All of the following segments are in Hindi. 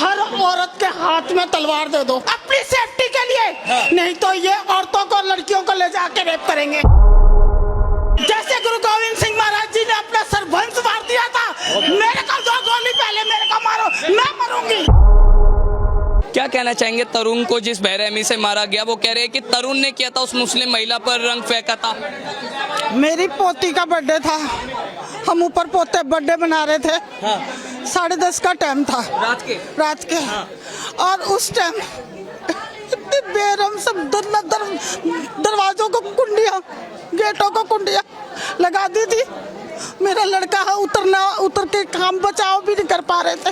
हर औरत के हाथ में तलवार दे दो अपनी सेफ्टी के लिए, नहीं तो ये औरतों को लड़कियों को ले जाके रेप करेंगे। जैसे गुरु गोविंद सिंह महाराज जी ने अपना सर्वंश मार दिया था, मेरे को 2 गोली पहले मेरे को मारो, मैं मरूंगी। क्या कहना चाहेंगे तरुण को जिस बेरहमी से मारा गया? वो कह रहे हैं कि तरुण ने किया था, उस मुस्लिम महिला पर रंग फेंका था। मेरी पोती का बर्थडे था, हम ऊपर पोते बर्थडे मना रहे थे। 10:30 का टाइम था रात के। और उस टाइम बेरहम सब दरवाजों को कुंडियां, गेटों को कुंडियां लगा दी थी। मेरा लड़का उतर के काम बचाव भी नहीं कर पा रहे थे।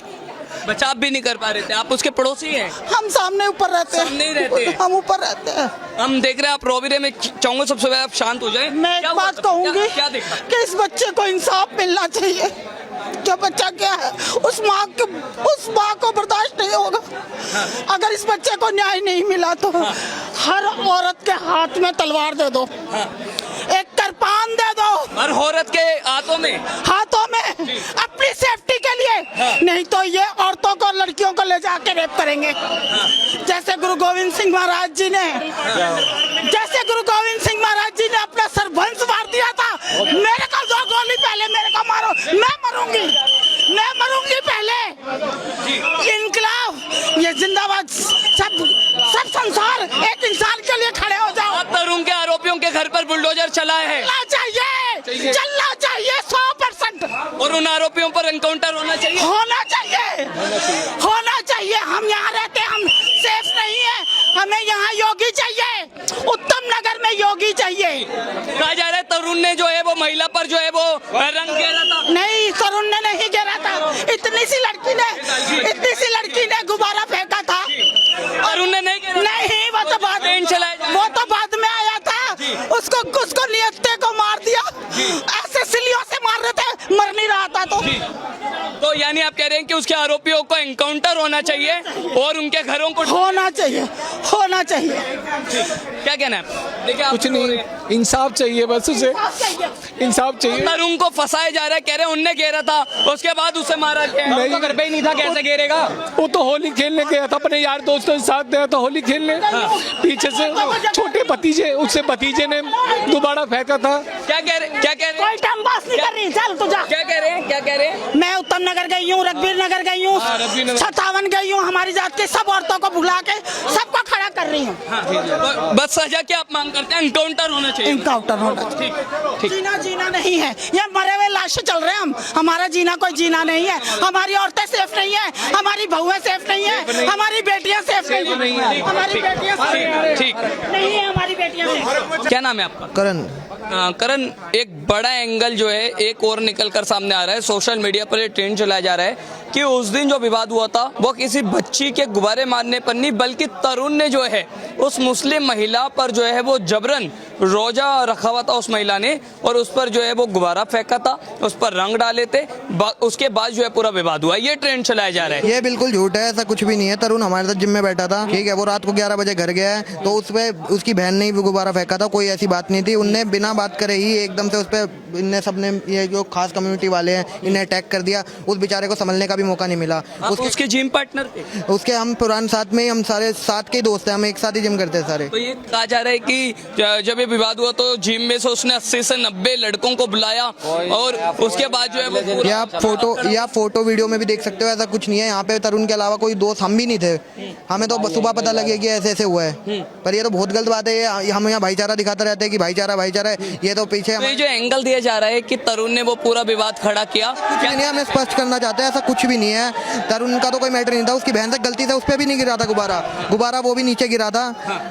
बचाव भी नहीं कर पा रहे थे। आप उसके पड़ोसी हैं? हम सामने ऊपर रहते हैं। सामने ही रहते हैं? हम ऊपर रहते हैं। हम देख रहे हैं आप रोबीरे में। चाहूंगा सबसे पहले आप शांत हो जाएं। मैं एक बात कहूंगी देखा कि इस बच्चे को इंसाफ मिलना चाहिए। जो बच्चा क्या है, उस माँ को बर्दाश्त नहीं होगा। अगर इस बच्चे को न्याय नहीं मिला तो हर औरत के हाथ में तलवार दे दो, एक कृपान दे दो। हर औरत के हाथों में अपनी सेफ्टी के लिए, नहीं तो ये औरतों को लड़कियों को ले जाके रेप करेंगे। जैसे गुरु गोविंद सिंह महाराज जी ने अपना सर्वंश मार दिया था, मेरे को 2 गोली पहले मेरे को मारो, मैं मरूंगी पहले। इनकलाब ये जिंदाबाद, सब संसार एक इंसान के लिए खड़े हो जाओ। तरुण के आरोपियों के घर पर बुलडोजर चला है, चलना चाहिए 100%। और उन आरोपियों पर एनकाउंटर होना चाहिए। हम यहाँ रहते, हम सेफ नहीं है, हमें यहाँ योगी चाहिए, उत्तम नगर में योगी चाहिए। कहा जा रहा है तरुण ने जो है वो महिला पर जो है वो रंग घेरा था। नहीं, तरुण ने नहीं घेरा था, इतनी सी लड़की ने गुब्बारा फेंका था। तरुण ने नहीं घेरा? नहीं, वो तो बाद में आया था। उसको नियत्ते को मार दिया, ऐसे सिलियों से मार रहे थे, मर नहीं रहा था। तो यानी आप कह रहे हैं कि उसके आरोपियों को एनकाउंटर होना चाहिए और उनके घरों को होना चाहिए। क्या कहना है? देखिए कुछ नहीं, इंसाफ चाहिए, बस उसे इंसाफ चाहिए। तरुण को फंसाया जा रहा है, कह रहे हैं उनने घेरा था, उसके बाद उसे मारा गया। नहीं, घर पे ही नहीं था, कैसे घेरेगा? वो तो होली खेलने गया था, अपने यार दोस्तों के साथ गया था होली खेलने। पीछे से छोटे उससे भतीजे ने दोबारा फेंका था। क्या कह रहे? कोई टाइम पास नहीं कर रही, चल तू जा। क्या कह रहे हैं? मैं उत्तम नगर गई हूँ, रघबीर नगर गई हूँ, 57 गई हूँ। हमारी जात के सब औरतों को बुला के सबको खड़ा कर रही हूँ। बस सजा क्या आप मांग करते हैं? एनकाउंटर होना चाहिए। एनकाउंटर होना चाहिए। जीना नहीं है, ये मरे हुए लाशें चल रहे हैं। हमारा जीना कोई जीना नहीं है। हमारी औरतें सेफ नहीं है, हमारी बहुएं सेफ नहीं है, हमारी बेटियां सेफ नहीं है, हमारी बेटियां ठीक नहीं है, हमारी बेटियां सेफ। क्या नाम है आपका? करण, एक बड़ा एंगल जो है एक और निकल कर सामने आ रहा है। सोशल मीडिया पर ये ट्रेंड चलाया जा रहा है कि उस दिन जो विवाद हुआ था वो किसी बच्ची के गुब्बारे मारने पर नहीं, बल्कि तरुण ने जो है उस मुस्लिम महिला पर जो है वो जबरन रोजा रखा हुआ था उस महिला ने, और उस पर जो है वो गुब्बारा फेंका था, उस पर रंग डाले थे, उसके बाद जो है पूरा विवाद हुआ। ये ट्रेंड चलाया जा रहा है। ये बिल्कुल झूठ है, ऐसा कुछ भी नहीं है। तरुण हमारे साथ जिम में बैठा था, ठीक है, वो रात को 11 बजे घर गया है, तो उस पे उसकी बहन ने भी गुब्बारा फेंका था, कोई ऐसी बात नहीं थी। उनने बिना बात करे ही एकदम से उस पे इनने सबने, ये जो खास कम्युनिटी वाले हैं, इन्हें अटैक कर दिया। उस बेचारे को संभलने का भी मौका नहीं मिला। उसके जिम पार्टनर थे? उसके हम पुराने साथ में, हम सारे साथ के दोस्त हैं, हम एक साथ ही जिम करते हैं सारे। तो ये कहा जा रहा है कि जब ये विवाद हुआ तो जिम में से उसने 80 से 90 लड़कों को बुलाया और उसके बाद जो है वो पूरा या फोटो वीडियो में भी देख सकते हो, ऐसा कुछ नहीं है। यहाँ पे तरुण के अलावा कोई दोस्त हम भी नहीं थे। हमें तो सुबह पता लगे कि ऐसे हुआ है, पर ये तो बहुत गलत बात है। हम यहाँ भाईचारा दिखाते रहते हैं कि भाईचारा है, ये तो पीछे तो ये जो एंगल दिया जा रहा है कि तरुण ने वो पूरा विवाद खड़ा किया, कुछ नहीं, हमें स्पष्ट करना चाहते हैं, ऐसा कुछ भी नहीं है। तरुण का तो कोई मैटर नहीं था, उसकी बहन से गलती से उस पर भी नहीं गिरा था गुब्बारा वो भी नीचे गिरा था,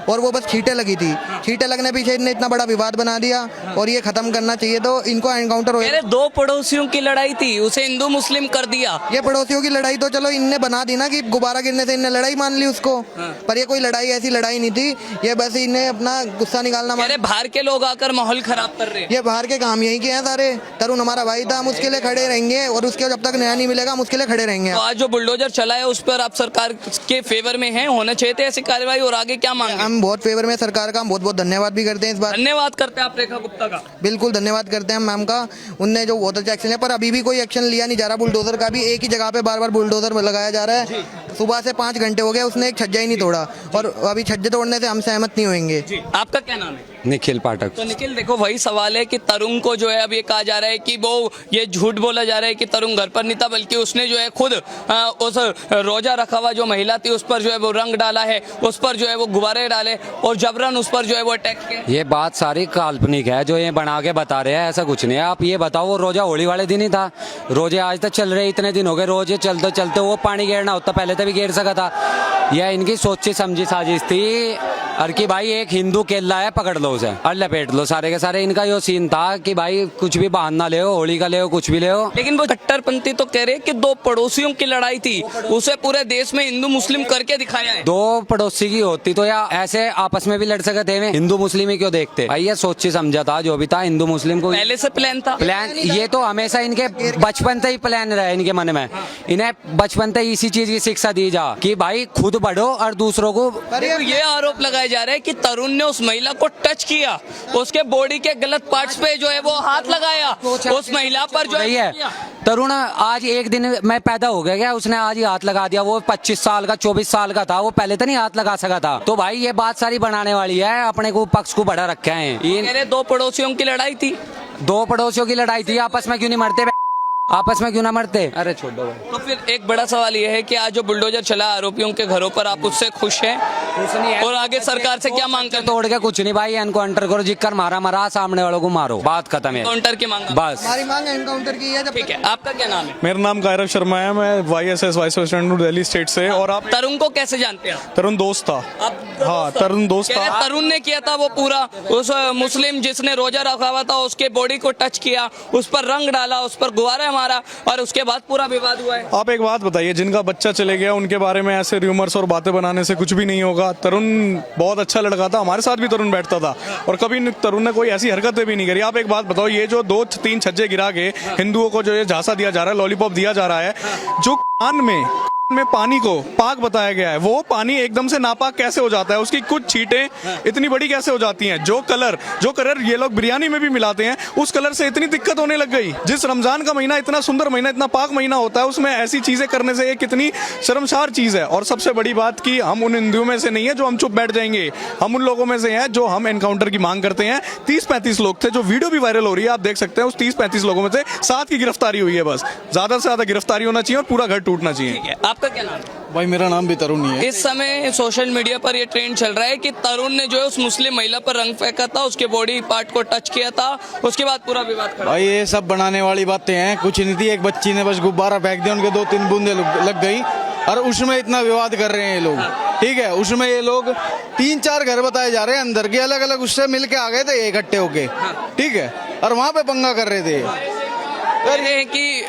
और वो बस छींटे लगी थी। छींटे लगने पीछे इन्हें इतना बड़ा विवाद बना दिया, और ये खत्म करना चाहिए। तो इनको एनकाउंटर हो। 2 पड़ोसियों की लड़ाई थी, उसे हिंदू मुस्लिम कर दिया। ये पड़ोसियों की लड़ाई तो चलो इनने बना दी ना कि गुब्बारा गिरने से इनने लड़ाई मान ली उसको, पर ये कोई ऐसी लड़ाई नहीं थी। ये बस इन्हें अपना गुस्सा निकालना। बाहर के लोग आकर माहौल खराब कर रहे हैं। ये बाहर के काम यही के हैं सारे। तरुण हमारा भाई था, हम उसके लिए खड़े रहेंगे, और उसके जब तक न्याय नहीं मिलेगा हम उसके लिए खड़े रहेंगे। तो आज जो बुलडोजर चला है उस पर आप सरकार के फेवर में हैं, होना चाहिए थे ऐसी कार्रवाई, और आगे क्या मांगे? हम बहुत फेवर में सरकार का, हम बहुत धन्यवाद भी करते हैं इस बार। धन्यवाद करते हैं आप रेखा गुप्ता का। बिल्कुल धन्यवाद करते हैं मैम का, उनने जो बहुत अच्छा एक्शन लिया, पर अभी भी कोई एक्शन लिया नहीं जा रहा। बुलडोजर का भी एक ही जगह पे बार-बार बुलडोजर लगाया जा रहा है। सुबह से 5 घंटे हो गए, उसने एक छज्जा ही नहीं तोड़ा, और अभी छज्जे तोड़ने से हम सहमत नहीं होंगे। जी, आपका क्या नाम है? निखिल पाठक। तो निखिल, देखो वही सवाल है कि तरुण को जो है अब ये कहा जा रहा है कि वो ये झूठ बोला जा रहा है कि तरुण घर पर नहीं था, बल्कि उसने जो है खुद उस रोजा रखा हुआ जो महिला थी उस पर जो है वो रंग डाला है, उस पर जो है वो गुब्बारे डाले और जबरन उस पर जो है वो अटैक किया। ये बात सारी काल्पनिक है जो ये बना के बता रहे हैं, ऐसा कुछ नहीं है। आप ये बताओ, वो रोजा होली वाले दिन ही था, रोजे आज तक चल रहे, इतने दिन हो गए, रोजे चलते चलते वो पानी गिरना होता पहले तो भी गिर सका था। यह इनकी सोची समझी साजिश थी, और कि भाई एक हिंदू केला है, पकड़ लो उसे और लपेट लो सारे के सारे। इनका यो सीन था कि भाई कुछ भी बहाना ले, होली का ले, कुछ भी ले। लेकिन वो कट्टरपंथी तो कह रहे हैं कि दो पड़ोसियों की लड़ाई थी, उसे पूरे देश में हिंदू मुस्लिम करके दिखाया है। दो पड़ोसी की होती तो या ऐसे आपस में भी लड़ सकते हैं, हिंदू मुस्लिम ही क्यों देखते भाई? ये सोची समझा था जो भी था, हिंदू मुस्लिम को पहले से प्लान था। प्लान ये तो हमेशा इनके बचपन से ही प्लान रहा है इनके मन में। इन्हें बचपन से इसी चीज की शिक्षा दी जा कि भाई खुद बढ़ो और दूसरों को। देखो, ये आरोप लगाया जा रहा है कि तरुण ने उस महिला को टच किया, उसके बॉडी के गलत पार्ट्स पे जो है वो हाथ लगाया, उस महिला पर जो है। तरुण आज एक दिन में पैदा हो गया क्या? उसने आज ही हाथ लगा दिया? वो 25 साल का 24 साल का था, वो पहले तो नहीं हाथ लगा सका था। तो भाई ये बात सारी बनाने वाली है, अपने को पक्ष को बढ़ा रखे हैं। दो पड़ोसियों की लड़ाई थी, दो पड़ोसियों की लड़ाई थी, आपस में क्यों नहीं मरते? आपस में क्यों ना मरते? अरे छोड़ दो। तो फिर एक बड़ा सवाल ये है कि आज जो बुलडोजर चला आरोपियों के घरों पर, आप उससे खुश हैं? कुछ नहीं है। और आगे सरकार से क्या मांग करते? तोड़ के कुछ नहीं भाई, एनकाउंटर करो, जिक्कर मारा मरा, सामने वालों को मारो, बात खत्म है। काउंटर की मांग बस हमारी मांग एनकाउंटर की है। ठीक है। आपका क्या नाम है? मेरा नाम कायरव शर्मा है, मैं YSS vice president Delhi state से। और आप तरुण को कैसे जानते हैं? तरुण दोस्त था। हाँ, तरुण दोस्त कह रहे था। तरुण ने किया था वो पूरा, उस मुस्लिम जिसने रोजा रखा हुआ था उसके बॉडी को टच किया, उस पर रंग डाला, उस पर गुब्बारा मारा और उसके बाद पूरा विवाद हुआ है। आप एक बात बताइए, जिनका बच्चा चले गया उनके बारे में ऐसे र्यूमर्स और बातें बनाने से कुछ भी नहीं होगा। तरुण बहुत अच्छा लड़का था, हमारे साथ भी तरुण बैठता था और कभी तरुण ने कोई ऐसी हरकतें भी नहीं करी। आप एक बात बताओ, ये जो 2-3 छज्जे गिरा के हिंदुओं को जो ये झांसा दिया जा रहा है, लॉलीपॉप दिया जा रहा है, जो कान में पानी को पाक बताया गया है, वो पानी एकदम से नापाक कैसे हो जाता है? उसकी कुछ छींटें इतनी बड़ी कैसे हो जाती हैं? जो कलर ये लोग बिरयानी में भी मिलाते हैं, उस कलर से इतनी दिक्कत होने लग गई। जिस रमजान का महीना इतना सुंदर महीना, इतना पाक महीना होता है, उसमें ऐसी चीजें करने से ये कितनी शर्मसार चीज है। और सबसे बड़ी बात कि हम उन हिंदुओं में से नहीं है जो हम चुप बैठ जाएंगे, हम उन लोगों में से हैं जो हम एनकाउंटर की मांग करते हैं। 30-35 लोग थे, जो वीडियो भी वायरल हो रही है, आप देख सकते हैं। उस 30-35 लोगों में से 7 की गिरफ्तारी हुई है। बस ज्यादा से ज्यादा गिरफ्तारी होना चाहिए और पूरा घर टूटना चाहिए। आपका क्या नाम है? भाई मेरा नाम भी तरुण ही है। इस समय सोशल मीडिया पर ये ट्रेंड चल रहा है कि तरुण ने जो है उस मुस्लिम महिला पर रंग फेंका था, उसके बॉडी पार्ट को टच किया था, उसके बाद पूरा विवाद खड़ा। भाई ये सब बनाने वाली बातें हैं, कुछ नहीं थी। एक बच्ची ने बस गुब्बारा फेंक दिया, उनके 2-3 बूंदे लग गई और उसमें इतना विवाद कर रहे हैं ये लोग। ठीक है, उसमें ये लोग 3-4 घर बताए जा रहे हैं अंदर के, अलग अलग उससे मिल के आ गए थे इकट्ठे होके। ठीक है, और वहां पे पंगा कर रहे थे। है कि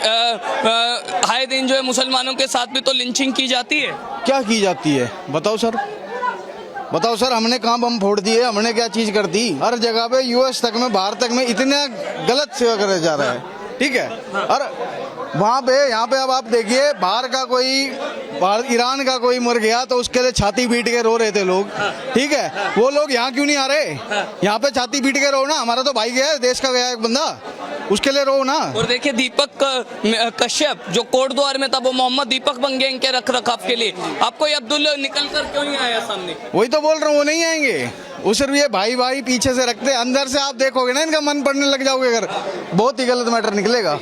आए दिन जो है मुसलमानों के साथ भी तो लिंचिंग की जाती है। क्या की जाती है बताओ सर? बताओ सर, हमने कहाँ बम फोड़ दिए? हमने क्या चीज कर दी? हर जगह पे US तक में, बाहर तक में इतना गलत सेवा करा जा रहा है। ठीक है, और वहाँ पे यहाँ पे अब आप देखिए, बाहर ईरान का कोई मर गया तो उसके लिए छाती पीट के रो रहे थे लोग। ठीक है, वो लोग यहाँ क्यों नहीं आ रहे? यहाँ पे छाती पीट के रो ना, हमारा तो भाई गया है, देश का गया एक बंदा, उसके लिए रो ना। और देखिए दीपक कश्यप जो कोटद्वार में था, वो मोहम्मद दीपक बन गए इनके रख रखाव के लिए। आपको ये अब्दुल निकल कर क्यों नहीं आया सामने? वही तो बोल रहा हूँ, वो नहीं आएंगे। वो सिर्फ ये भाई पीछे से रखते, अंदर से आप देखोगे ना, इनका मन पड़ने लग जाओगे, अगर बहुत ही गलत मैटर निकलेगा।